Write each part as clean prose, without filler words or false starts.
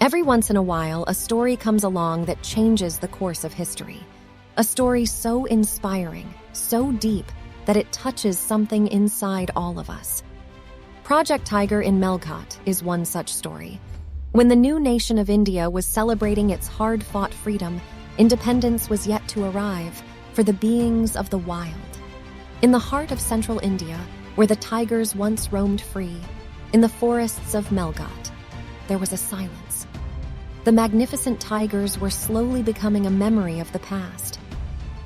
Every once in a while, a story comes along that changes the course of history. A story so inspiring, so deep, that it touches something inside all of us. Project Tiger in Melghat is one such story. When the new nation of India was celebrating its hard-fought freedom, independence was yet to arrive for the beings of the wild. In the heart of central India, where the tigers once roamed free, in the forests of Melghat, there was a silence. The magnificent tigers were slowly becoming a memory of the past.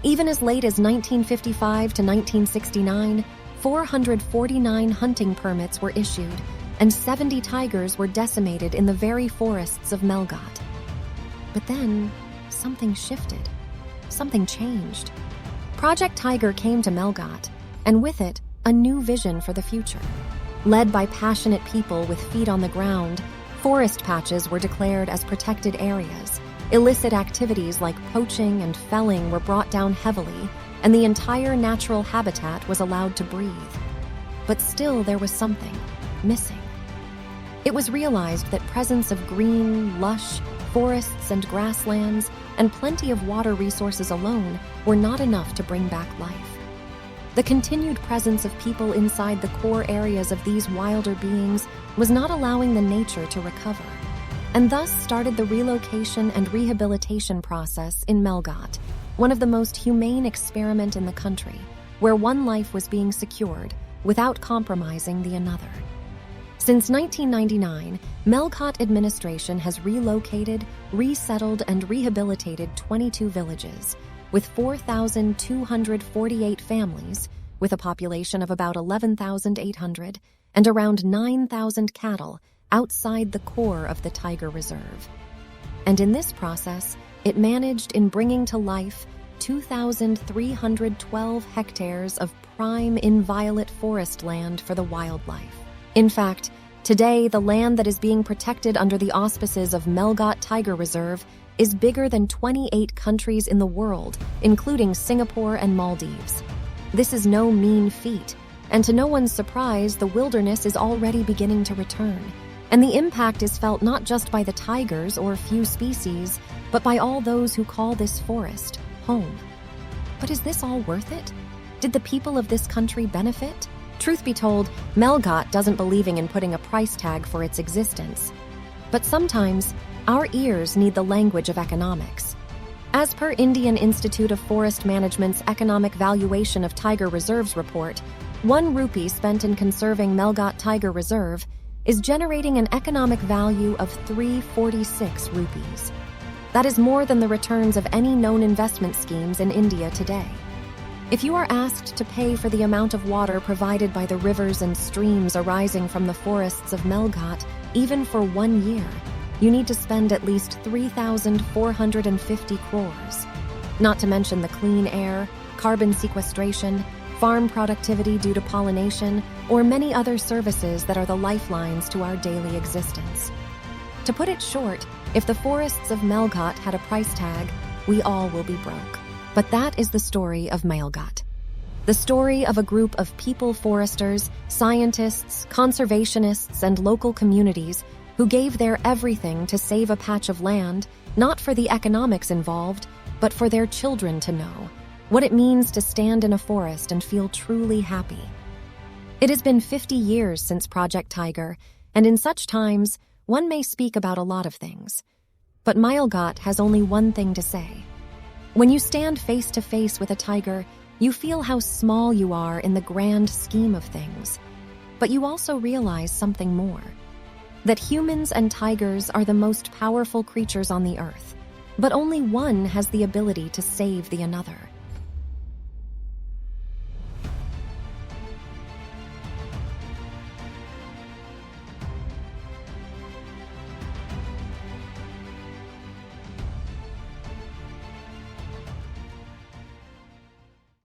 Even as late as 1955 to 1969, 449 hunting permits were issued, and 70 tigers were decimated in the very forests of Melghat. But then, something shifted. Something changed. Project Tiger came to Melghat, and with it, a new vision for the future. Led by passionate people with feet on the ground, forest patches were declared as protected areas. Illicit activities like poaching and felling were brought down heavily, and the entire natural habitat was allowed to breathe. But still there was something missing. It was realized that presence of green, lush forests and grasslands and plenty of water resources alone were not enough to bring back life. The continued presence of people inside the core areas of these wilder beings was not allowing the nature to recover, and thus started the relocation and rehabilitation process in Melghat, one of the most humane experiments in the country, where one life was being secured without compromising the another. Since 1999, Melghat administration has relocated, resettled, and rehabilitated 22 villages, with 4,248 families, with a population of about 11,800, and around 9,000 cattle outside the core of the Tiger Reserve. And in this process, it managed in bringing to life 2,312 hectares of prime inviolate forest land for the wildlife. In fact, today the land that is being protected under the auspices of Melghat Tiger Reserve is bigger than 28 countries in the world, including Singapore and Maldives. This is no mean feat, and to no one's surprise, the wilderness is already beginning to return. And the impact is felt not just by the tigers or few species, but by all those who call this forest home. But is this all worth it? Did the people of this country benefit? Truth be told, Melghat doesn't believe in putting a price tag for its existence. But sometimes, our ears need the language of economics. As per Indian Institute of Forest Management's Economic Valuation of Tiger Reserves report, 1 rupee spent in conserving Melghat Tiger Reserve is generating an economic value of 346 rupees. That is more than the returns of any known investment schemes in India today. If you are asked to pay for the amount of water provided by the rivers and streams arising from the forests of Melghat, even for 1 year, you need to spend at least 3,450 crores. Not to mention the clean air, carbon sequestration, farm productivity due to pollination, or many other services that are the lifelines to our daily existence. To put it short, if the forests of Melghat had a price tag, we all will be broke. But that is the story of Melghat. The story of a group of people foresters, scientists, conservationists, and local communities who gave their everything to save a patch of land, not for the economics involved, but for their children to know what it means to stand in a forest and feel truly happy. It has been 50 years since Project Tiger, and in such times, one may speak about a lot of things. But Melghat has only one thing to say. When you stand face to face with a tiger, you feel how small you are in the grand scheme of things. But you also realize something more. That humans and tigers are the most powerful creatures on the earth, but only one has the ability to save the another.